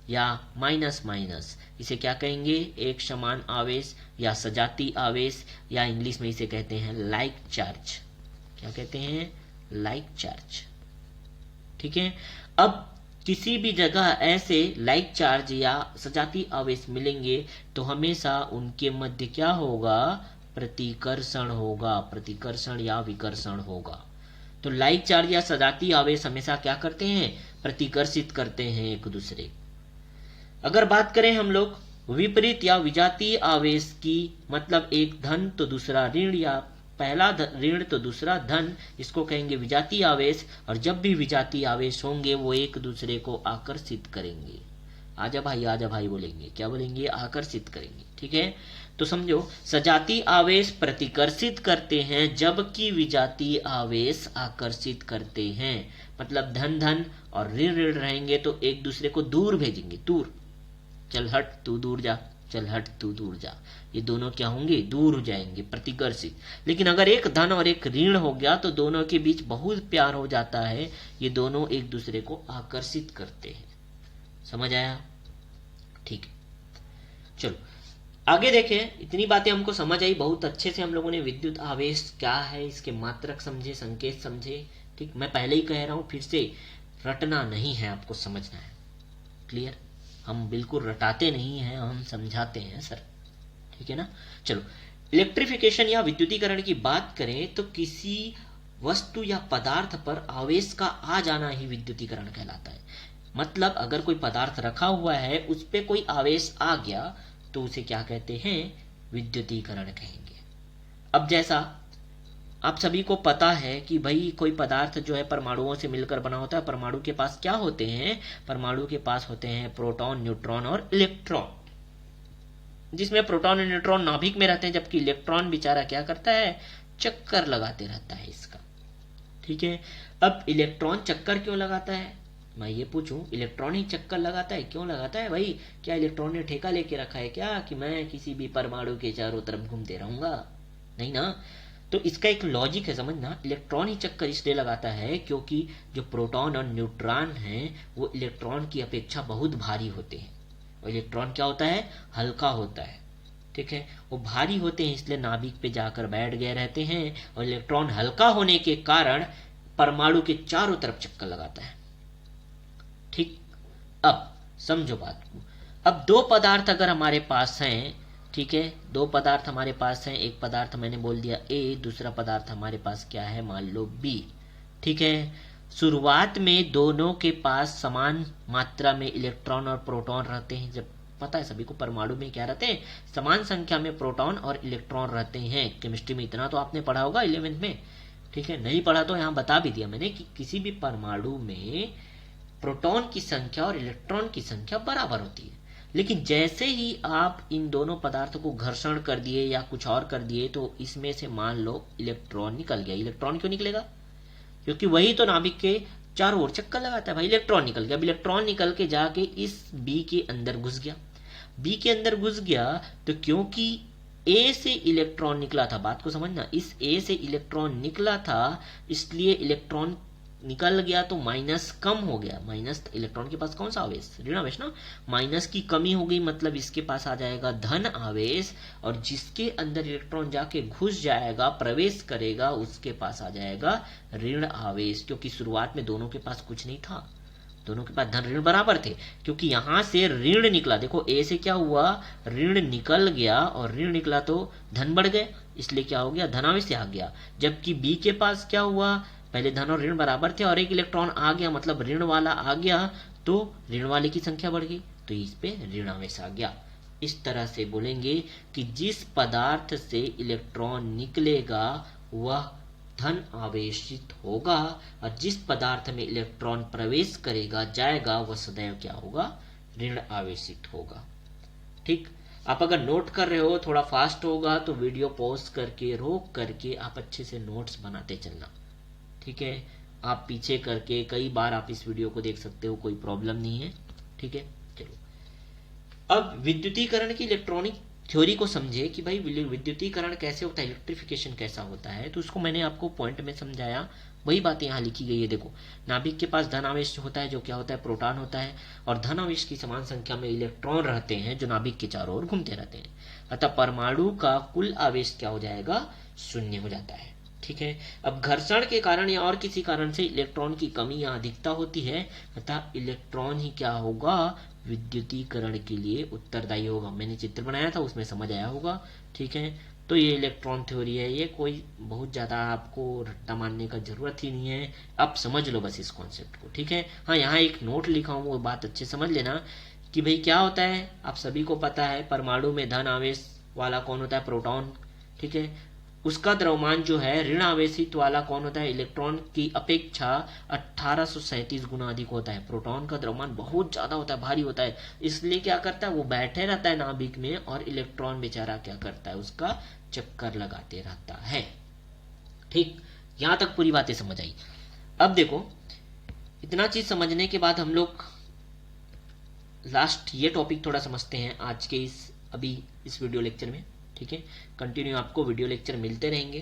या माइनस माइनस इसे क्या कहेंगे, एक समान आवेश या सजाती आवेश, या इंग्लिश में इसे कहते हैं लाइक चार्ज। क्या कहते हैं, लाइक चार्ज। ठीक है। अब किसी भी जगह ऐसे लाइक चार्ज या सजाती आवेश मिलेंगे तो हमेशा उनके मध्य क्या होगा, प्रतिकर्षण होगा, प्रतिकर्षण या विकर्षण होगा। तो लाइक चार्ज या सजाती आवेश हमेशा क्या करते हैं, प्रतिकर्षित करते हैं एक दूसरे। अगर बात करें हम लोग विपरीत या विजातीय आवेश की, मतलब एक धन तो दूसरा ऋण, या पहला ऋण तो दूसरा धन, इसको कहेंगे विजातीय आवेश। और जब भी विजातीय आवेश होंगे वो एक दूसरे को आकर्षित करेंगे। आजा भाई बोलेंगे, क्या बोलेंगे, आकर्षित करेंगे। ठीक है। तो समझो, सजातीय आवेश प्रतिकर्षित करते हैं जबकि विजातीय आवेश आकर्षित करते हैं। मतलब धन धन और ऋण ऋण रहेंगे तो एक दूसरे को दूर भेजेंगे, दूर, चल हट तू दूर जा, चल हट तू दूर जा, ये दोनों क्या होंगे, दूर हो जाएंगे, प्रतिकर्षित। लेकिन अगर एक धन और एक ऋण हो गया तो दोनों के बीच बहुत प्यार हो जाता है, ये दोनों एक दूसरे को आकर्षित करते हैं। समझ आया? ठीक है, चलो आगे देखें। इतनी बातें हमको समझ आई, बहुत अच्छे से हम लोगों ने विद्युत आवेश क्या है, इसके मात्रक समझे, संकेत समझे। ठीक, मैं पहले ही कह रहा हूं, फिर से रटना नहीं है, आपको समझना है। क्लियर? हम बिल्कुल रटाते नहीं हैं, हम समझाते हैं सर। ठीक है ना? चलो, इलेक्ट्रिफिकेशन या विद्युतीकरण की बात करें तो किसी वस्तु या पदार्थ पर आवेश का आ जाना ही विद्युतीकरण कहलाता है। मतलब अगर कोई पदार्थ रखा हुआ है, उस पर कोई आवेश आ गया तो उसे क्या कहते हैं, विद्युतीकरण कहेंगे। अब जैसा आप सभी को पता है कि भाई कोई पदार्थ जो है परमाणुओं से मिलकर बना होता है। परमाणु के पास क्या होते हैं, परमाणु के पास होते हैं प्रोटॉन, न्यूट्रॉन और इलेक्ट्रॉन, जिसमें प्रोटॉन और न्यूट्रॉन नाभिक में रहते हैं, जबकि इलेक्ट्रॉन बेचारा क्या करता है, चक्कर लगाते रहता है इसका। ठीक है। अब इलेक्ट्रॉन चक्कर क्यों लगाता है, मैं ये पूछूं, इलेक्ट्रॉन ही चक्कर लगाता है, क्यों लगाता है भाई? क्या इलेक्ट्रॉन ने ठेका लेके रखा है क्या कि मैं किसी भी परमाणु के चारों तरफ घूमते रहूंगा? नहीं ना। तो इसका एक लॉजिक है, समझना। इलेक्ट्रॉन ही चक्कर इसलिए लगाता है क्योंकि जो प्रोटॉन और न्यूट्रॉन हैं वो इलेक्ट्रॉन की अपेक्षा बहुत भारी होते हैं, और इलेक्ट्रॉन क्या होता है, हल्का होता है। ठीक है, वो भारी होते हैं इसलिए नाभिक पे जाकर बैठ गए रहते हैं, और इलेक्ट्रॉन हल्का होने के कारण परमाणु के चारों तरफ चक्कर लगाता है। ठीक, अब समझो बात को। अब दो पदार्थ अगर हमारे पास हैं, ठीक है, दो पदार्थ हमारे पास हैं, एक पदार्थ मैंने बोल दिया ए, दूसरा पदार्थ हमारे पास क्या है, मान लो बी। ठीक है, शुरुआत में दोनों के पास समान मात्रा में इलेक्ट्रॉन और प्रोटॉन रहते हैं। जब पता है सभी को परमाणु में क्या रहते हैं, समान संख्या में प्रोटॉन और इलेक्ट्रॉन रहते हैं। केमिस्ट्री में इतना तो आपने पढ़ा होगा 11वीं में। ठीक है, नहीं पढ़ा तो यहाँ बता भी दिया मैंने कि किसी भी परमाणु में प्रोटॉन की संख्या और इलेक्ट्रॉन की संख्या बराबर होती है। लेकिन जैसे ही आप इन दोनों पदार्थों को घर्षण कर दिए या कुछ और कर दिए तो इसमें से मान लो इलेक्ट्रॉन निकल गया। इलेक्ट्रॉन क्यों निकलेगा, क्योंकि वही तो नाभिक के चारों ओर चक्कर लगाता है भाई। इलेक्ट्रॉन निकल गया। अब इलेक्ट्रॉन निकल के जाके इस बी के अंदर घुस गया। बी के अंदर घुस गया तो क्योंकि ए से इलेक्ट्रॉन निकला था, बात को समझना, इस ए से इलेक्ट्रॉन निकला था इसलिए इलेक्ट्रॉन निकल गया तो माइनस कम हो गया। माइनस, इलेक्ट्रॉन के पास कौन सा आवेश, ऋण आवेश ना, माइनस की कमी हो गई, मतलब इसके पास आ जाएगा धन आवेश, और जिसके अंदर इलेक्ट्रॉन जाके घुस जाएगा, प्रवेश करेगा, उसके पास आ जाएगा ऋण आवेश। क्योंकि शुरुआत में दोनों के पास कुछ नहीं था, दोनों के पास धन ऋण बराबर थे। क्योंकि यहां से ऋण निकला, देखो ए से क्या हुआ, ऋण निकल गया, और ऋण निकला तो धन बढ़ गए, इसलिए क्या हो गया, धनावेश आ गया। जबकि बी के पास क्या हुआ, पहले धन और ऋण बराबर थे और एक इलेक्ट्रॉन आ गया, मतलब ऋण वाला आ गया, तो ऋण वाले की संख्या बढ़ गई, तो इस पे ऋण आवेश आ गया। इस तरह से बोलेंगे कि जिस पदार्थ से इलेक्ट्रॉन निकलेगा वह धन आवेशित होगा, और जिस पदार्थ में इलेक्ट्रॉन प्रवेश करेगा, जाएगा, वह सदैव क्या होगा, ऋण आवेशित होगा। ठीक, आप अगर नोट कर रहे हो, थोड़ा फास्ट होगा तो वीडियो पॉज करके, रोक करके आप अच्छे से नोट्स बनाते चलना। ठीक है, आप पीछे करके कई बार आप इस वीडियो को देख सकते हो, कोई प्रॉब्लम नहीं है। ठीक है, चलो अब विद्युतीकरण की इलेक्ट्रॉनिक थ्योरी को समझे कि भाई विद्युतीकरण कैसे होता है, इलेक्ट्रिफिकेशन कैसा होता है, तो उसको मैंने आपको पॉइंट में समझाया। वही बातें यहाँ लिखी गई है। देखो, नाभिक के पास धन आवेश होता है, जो क्या होता है, प्रोटॉन होता है, और धन आवेश की समान संख्या में इलेक्ट्रॉन रहते हैं जो नाभिक के चारों ओर घूमते रहते हैं। अतः परमाणु का कुल आवेश क्या हो जाएगा, शून्य हो जाता है। ठीक है। अब घर्षण के कारण या और किसी कारण से इलेक्ट्रॉन की कमी या अधिकता होती है, अतः इलेक्ट्रॉन ही क्या होगा, विद्युतीकरण के लिए उत्तरदायी होगा। मैंने चित्र बनाया था, उसमें समझ आया होगा। ठीक है। तो ये इलेक्ट्रॉन थ्योरी है, ये कोई बहुत ज्यादा आपको रट्टा मारने का जरूरत ही नहीं है, आप समझ लो बस इस कॉन्सेप्ट को। ठीक है। हाँ, यहाँ एक नोट लिखा हूँ, वो बात अच्छे समझ लेना कि भाई क्या होता है। आप सभी को पता है परमाणु में धन आवेश वाला कौन होता है, प्रोटॉन। ठीक है। उसका द्रव्यमान जो है ऋण आवेशित वाला कौन होता है, इलेक्ट्रॉन की अपेक्षा 1837 गुना अधिक होता है। प्रोटॉन का द्रव्यमान बहुत ज्यादा होता है, भारी होता है, इसलिए क्या करता है, वो बैठे रहता है नाभिक में, और इलेक्ट्रॉन बेचारा क्या करता है, उसका चक्कर लगाते रहता है। ठीक, यहां तक पूरी बातें समझ आई। अब देखो, इतना चीज समझने के बाद हम लोग लास्ट ये टॉपिक थोड़ा समझते हैं आज के इस वीडियो लेक्चर में। ठीक है। कंटिन्यू आपको वीडियो लेक्चर मिलते रहेंगे।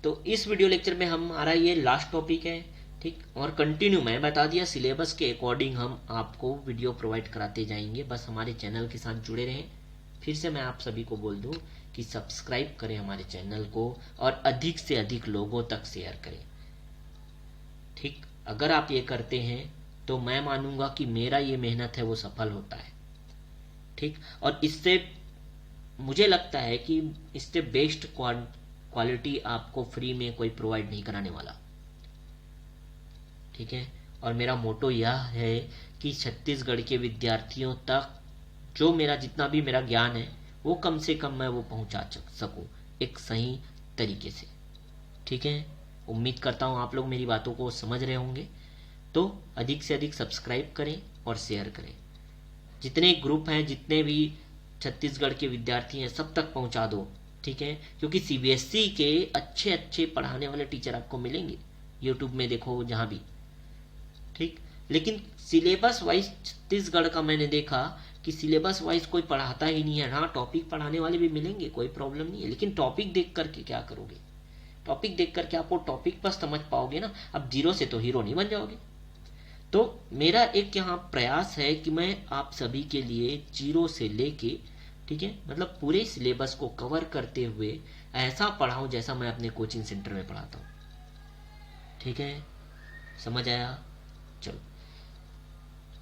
तो इस वीडियो लेक्चर में हमारा ये लास्ट टॉपिक है। ठीक। और कंटिन्यू मैं बता दिया, सिलेबस के अकॉर्डिंग हम आपको वीडियो प्रोवाइड कराते जाएंगे, बस हमारे चैनल के साथ जुड़े रहें। फिर से मैं आप सभी को बोल दूं कि सब्सक्राइब करें हमारे चैनल को, और अधिक से अधिक लोगों तक शेयर करें। ठीक। अगर आप ये करते हैं तो मैं मानूंगा कि मेरा ये मेहनत है वो सफल होता है। ठीक। और इससे मुझे लगता है कि इससे बेस्ट क्वालिटी आपको फ्री में कोई प्रोवाइड नहीं कराने वाला। ठीक है। और मेरा मोटो यह है कि छत्तीसगढ़ के विद्यार्थियों तक जो मेरा जितना भी मेरा ज्ञान है वो कम से कम मैं वो पहुंचा सकूं एक सही तरीके से। ठीक है। उम्मीद करता हूं आप लोग मेरी बातों को समझ रहे होंगे। तो अधिक से अधिक सब्सक्राइब करें और शेयर करें। जितने ग्रुप हैं, जितने भी छत्तीसगढ़ के विद्यार्थी हैं, सब तक पहुंचा दो। ठीक है। क्योंकि सीबीएसई के अच्छे अच्छे पढ़ाने वाले टीचर आपको मिलेंगे, यूट्यूब में देखो जहां भी। ठीक। लेकिन सिलेबस वाइज छत्तीसगढ़ का मैंने देखा कि सिलेबस वाइज कोई पढ़ाता ही नहीं है। हाँ, टॉपिक पढ़ाने वाले भी मिलेंगे, कोई प्रॉब्लम नहीं है, लेकिन टॉपिक देख करके क्या करोगे, टॉपिक देख करके आप वो टॉपिक पर समझ पाओगे ना। अब जीरो से तो हीरो नहीं बन जाओगे। तो मेरा एक यहाँ प्रयास है कि मैं आप सभी के लिए जीरो से लेके, ठीक है, मतलब पूरे सिलेबस को कवर करते हुए ऐसा पढ़ाऊं जैसा मैं अपने कोचिंग सेंटर में पढ़ाता हूं। ठीक है, समझ आया? चलो,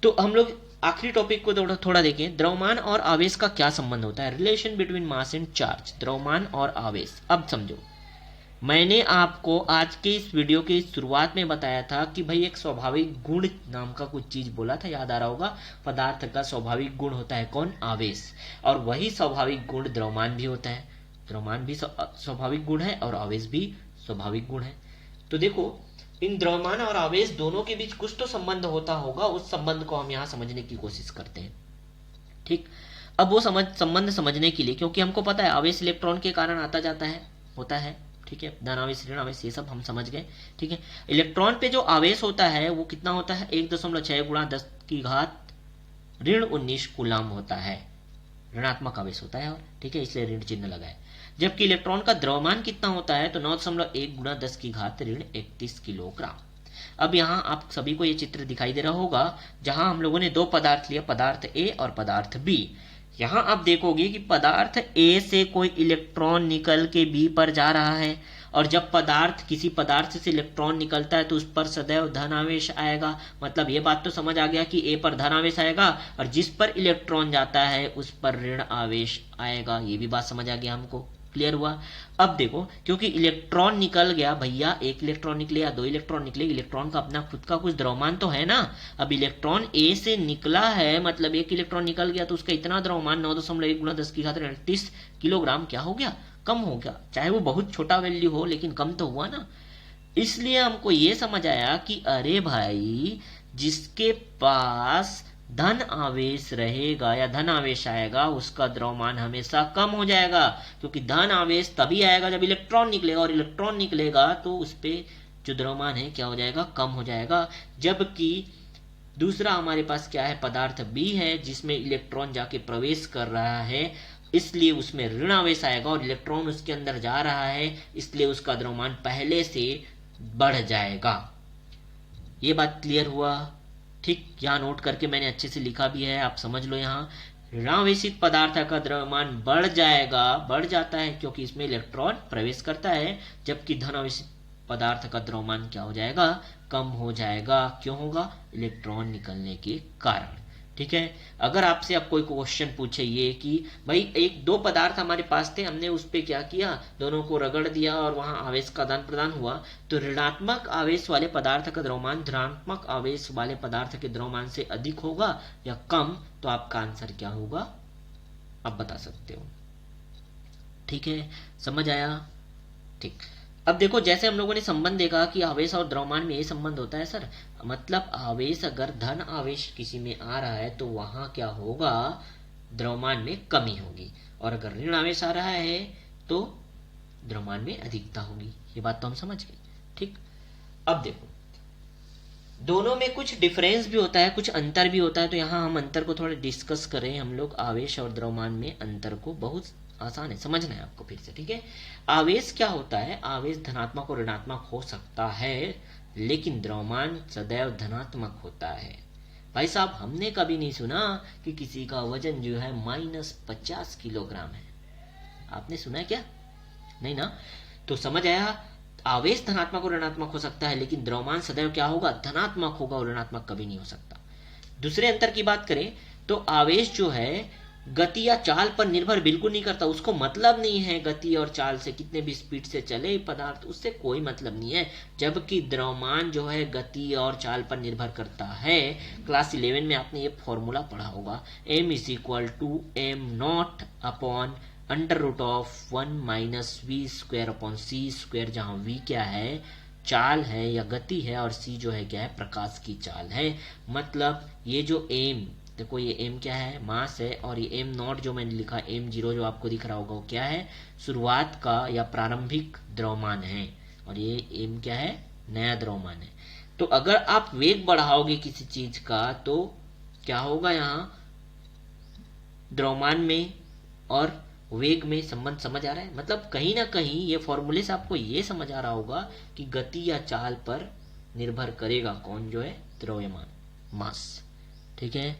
तो हम लोग आखिरी टॉपिक को थोड़ा देखें। द्रव्यमान और आवेश का क्या संबंध होता है, relation between mass and charge. द्रव्यमान और आवेश, अब समझो। मैंने आपको आज के इस वीडियो के शुरुआत में बताया था कि भाई एक स्वाभाविक गुण नाम का कुछ चीज बोला था, याद आ रहा होगा। पदार्थ का स्वाभाविक गुण होता है कौन, आवेश। और वही स्वाभाविक गुण द्रव्यमान भी होता है। द्रव्यमान भी स्वाभाविक गुण है और आवेश भी स्वाभाविक गुण है। तो देखो, इन द्रव्यमान और आवेश दोनों के बीच कुछ तो संबंध होता होगा, उस संबंध को हम यहाँ समझने की कोशिश करते हैं। ठीक। अब वो संबंध समझने के लिए, क्योंकि हमको पता है आवेश इलेक्ट्रॉन के कारण आता जाता है, होता है। ठीक है, धन आवेश, ऋण आवेश, ये सब हम समझ गए। ठीक है। इलेक्ट्रॉन पे जो आवेश होता है वो कितना होता है, 1.6 गुणा 10 की घात ऋण 19 कूलाम होता है। ऋणात्मक आवेश होता है, और ठीक है, इसलिए ऋण चिन्ह लगा है। जबकि इलेक्ट्रॉन का द्रव्यमान कितना होता है, तो 9.1 गुणा 10 की घात ऋण 31 किलोग्राम। अब यहाँ आप सभी को ये चित्र दिखाई दे रहा होगा, जहां हम लोगों ने दो पदार्थ लिया, पदार्थ ए और पदार्थ बी। यहां आप देखोगे कि पदार्थ ए से कोई इलेक्ट्रॉन निकल के बी पर जा रहा है, और जब किसी पदार्थ से इलेक्ट्रॉन निकलता है तो उस पर सदैव धन आवेश आएगा। मतलब ये बात तो समझ आ गया कि ए पर धन आवेश आएगा, और जिस पर इलेक्ट्रॉन जाता है उस पर ऋण आवेश आएगा। ये भी बात समझ आ गया हमको, क्लियर हुआ? अब देखो, क्योंकि इलेक्ट्रॉन निकल गया भैया, एक इलेक्ट्रॉन निकले या दो इलेक्ट्रॉन निकले, इलेक्ट्रॉन का अपना खुद का कुछ द्रव्यमान तो है ना। अब इलेक्ट्रॉन ए से निकला है, मतलब एक इलेक्ट्रॉन निकल गया, तो उसका इतना द्रव्यमान 9.1 गुणा 10 की घात 38 किलोग्राम क्या हो गया, कम हो गया। चाहे वो बहुत छोटा वैल्यू हो, लेकिन कम तो हुआ ना। इसलिए हमको ये समझ आया कि अरे भाई, जिसके पास धन आवेश रहेगा या धन आवेश आएगा, उसका द्रव्यमान हमेशा कम हो जाएगा। क्योंकि धन आवेश तभी आएगा जब इलेक्ट्रॉन निकलेगा, और इलेक्ट्रॉन निकलेगा तो उस पे जो द्रव्यमान है क्या हो जाएगा, कम हो जाएगा। जबकि दूसरा हमारे पास क्या है, पदार्थ बी है, जिसमें इलेक्ट्रॉन जाके प्रवेश कर रहा है, इसलिए उसमें ऋण आवेश आएगा और इलेक्ट्रॉन उसके अंदर जा रहा है, इसलिए उसका द्रव्यमान पहले से बढ़ जाएगा। ये बात क्लियर हुआ? ठीक, यहाँ नोट करके मैंने अच्छे से लिखा भी है, आप समझ लो। यहाँ ऋणावेशित पदार्थ का द्रव्यमान बढ़ जाएगा, बढ़ जाता है क्योंकि इसमें इलेक्ट्रॉन प्रवेश करता है, जबकि धनावेशित पदार्थ का द्रव्यमान क्या हो जाएगा? कम हो जाएगा। क्यों होगा? इलेक्ट्रॉन निकलने के कारण। ठीक है। अगर आपसे अब कोई क्वेश्चन पूछे ये कि भाई एक दो पदार्थ हमारे पास थे, हमने उस पे क्या किया, दोनों को रगड़ दिया और वहां आवेश का आदान प्रदान हुआ, तो ऋणात्मक आवेश वाले पदार्थ का द्रव्यमान धनात्मक आवेश वाले पदार्थ के द्रव्यमान से अधिक होगा या कम? तो आपका आंसर क्या होगा आप बता सकते हो। ठीक है, समझ आया? ठीक। अब देखो, जैसे हम लोगों ने संबंध देखा कि आवेश और द्रव्यमान में ये संबंध होता है सर, मतलब आवेश अगर धन आवेश किसी में आ रहा है तो वहां क्या होगा? द्रव्यमान में कमी होगी, और अगर ऋण आवेश आ रहा है तो द्रव्यमान में अधिकता होगी। ये बात तो हम समझ गए। ठीक। अब देखो, दोनों में कुछ डिफरेंस भी होता है, कुछ अंतर भी होता है, तो यहाँ हम अंतर को थोड़ा डिस्कस करें हम लोग। आवेश और द्रव्यमान में अंतर को बहुत आसान है, समझना है आपको फिर से। ठीक है। आवेश क्या होता है? आवेश धनात्मक और ऋणात्मक हो सकता है, लेकिन द्रव्यमान सदैव धनात्मक होता है। भाई साहब, हमने कभी नहीं सुना कि किसी का वजन जो है -50 किलोग्राम है। आपने सुना है क्या? नहीं ना। तो समझ आया, आवेश धनात्मक और ऋणात्मक हो सकता है, लेकिन द्रव्यमान सदैव क्या होगा? धनात्मक होगा, और ऋणात्मक कभी नहीं हो सकता। दूसरे अंतर की बात करें तो आवेश जो है गति या चाल पर निर्भर बिल्कुल नहीं करता। उसको मतलब नहीं है गति और चाल से, कितने भी स्पीड से चले पदार्थ, उससे कोई मतलब नहीं है। जबकि द्रव्यमान जो है गति और चाल पर निर्भर करता है। क्लास 11 में आपने ये फॉर्मूला पढ़ा होगा, m = m0 upon √1 - v² upon c², जहाँ v क्या है? चाल है या गति है, और c जो है क्या है? प्रकाश की चाल है। मतलब ये जो m, देखो ये m क्या है? मास है, और ये m0 जो मैंने लिखा, m0 जो आपको दिख रहा होगा वो क्या है? शुरुआत का या प्रारंभिक द्रव्यमान है, और ये m क्या है? नया द्रव्यमान है। तो अगर आप वेग बढ़ाओगे किसी चीज का तो क्या होगा? यहाँ द्रव्यमान में और वेग में संबंध समझ आ रहा है? मतलब कहीं ना कहीं ये फॉर्मूले से आपको ये समझ आ रहा होगा कि गति या चाल पर निर्भर करेगा कौन? जो है द्रव्यमान, मास। ठीक है।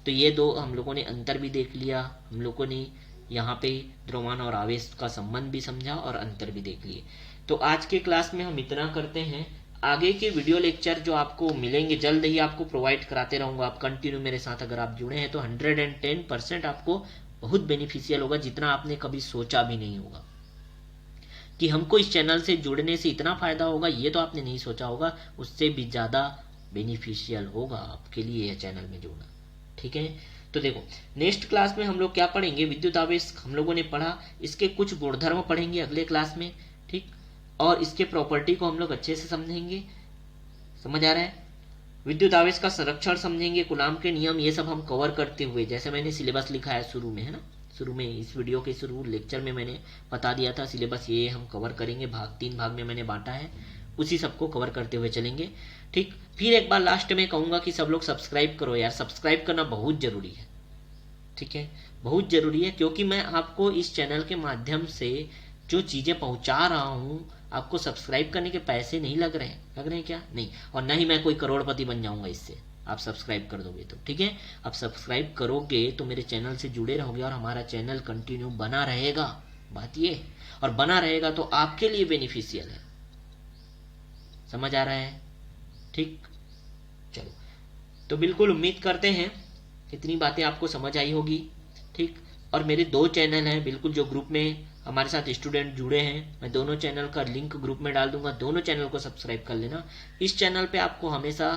तो ये दो हम लोगों ने अंतर भी देख लिया, हम लोगों ने यहाँ पे द्रव्यमान और आवेश का संबंध भी समझा और अंतर भी देख लिए। तो आज के क्लास में हम इतना करते हैं। आगे के वीडियो लेक्चर जो आपको मिलेंगे जल्द ही आपको प्रोवाइड कराते रहूंगा। आप कंटिन्यू मेरे साथ अगर आप जुड़े हैं तो 110% आपको बहुत बेनिफिशियल होगा, जितना आपने कभी सोचा भी नहीं होगा कि हमको इस चैनल से जुड़ने से इतना फायदा होगा, ये तो आपने नहीं सोचा होगा। उससे भी ज्यादा बेनिफिशियल होगा आपके लिए यह चैनल में जुड़ना। ठीक है। तो देखो, नेक्स्ट क्लास में हम लोग क्या पढ़ेंगे? विद्युत आवेश हम लोगों ने पढ़ा, इसके कुछ गुणधर्म पढ़ेंगे अगले क्लास में। ठीक। और इसके प्रॉपर्टी को हम लोग अच्छे से समझेंगे। समझ आ रहा है? विद्युत आवेश का संरक्षण समझेंगे, कूलाम के नियम, ये सब हम कवर करते हुए, जैसे मैंने सिलेबस लिखा है शुरू में, है ना, शुरू में इस वीडियो के शुरू लेक्चर में मैंने बता दिया था सिलेबस ये हम कवर करेंगे। 3 भाग में मैंने बांटा है, उसी सबको कवर करते हुए चलेंगे। ठीक। फिर एक बार लास्ट में कहूंगा कि सब लोग सब्सक्राइब करो यार, सब्सक्राइब करना बहुत जरूरी है। ठीक है, बहुत जरूरी है, क्योंकि मैं आपको इस चैनल के माध्यम से जो चीजें पहुंचा रहा हूं, आपको सब्सक्राइब करने के पैसे नहीं लग रहे हैं क्या? नहीं। और ना ही मैं कोई करोड़पति बन जाऊंगा इससे, आप सब्सक्राइब कर दोगे तो। ठीक है, आप सब्सक्राइब करोगे तो मेरे चैनल से जुड़े रहोगे और हमारा चैनल कंटिन्यू बना रहेगा। बात ये, और बना रहेगा तो आपके लिए बेनिफिशियल है। समझ आ रहा है? ठीक। चलो, तो बिल्कुल उम्मीद करते हैं इतनी बातें आपको समझ आई होगी। ठीक। और मेरे 2 चैनल हैं बिल्कुल, जो ग्रुप में हमारे साथ स्टूडेंट जुड़े हैं, मैं दोनों चैनल का लिंक ग्रुप में डाल दूंगा, दोनों चैनल को सब्सक्राइब कर लेना। इस चैनल पे आपको हमेशा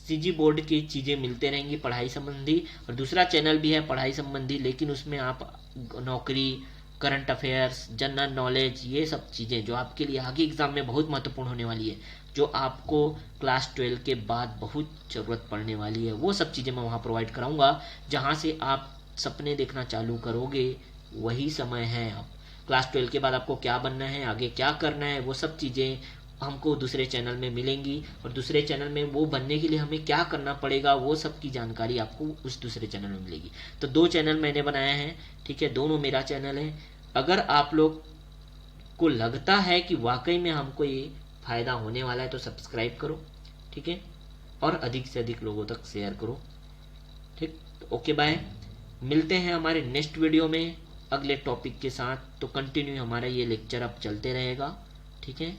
सीजी बोर्ड की चीजें मिलते रहेंगी पढ़ाई संबंधी, और दूसरा चैनल भी है पढ़ाई संबंधी, लेकिन उसमें आप नौकरी, करंट अफेयर्स, जनरल नॉलेज, ये सब चीजें जो आपके लिए आगे एग्जाम में बहुत महत्वपूर्ण होने वाली है, जो आपको क्लास 12 के बाद बहुत जरूरत पड़ने वाली है, वो सब चीजें मैं वहां प्रोवाइड कराऊंगा। जहां से आप सपने देखना चालू करोगे वही समय है। आप क्लास 12 के बाद आपको क्या बनना है, आगे क्या करना है, वो सब चीजें हमको दूसरे चैनल में मिलेंगी, और दूसरे चैनल में वो बनने के लिए हमें क्या करना पड़ेगा वो सब की जानकारी आपको उस दूसरे चैनल में मिलेगी। तो 2 चैनल मैंने बनाए हैं, ठीक है, दोनों मेरा चैनल है। अगर आप लोग को लगता है कि वाकई में हमको ये फायदा होने वाला है तो सब्सक्राइब करो, ठीक है, और अधिक से अधिक लोगों तक शेयर करो, ठीक। तो ओके बाय, मिलते हैं हमारे नेक्स्ट वीडियो में अगले टॉपिक के साथ। तो कंटिन्यू हमारा ये लेक्चर अब चलते रहेगा, ठीक है।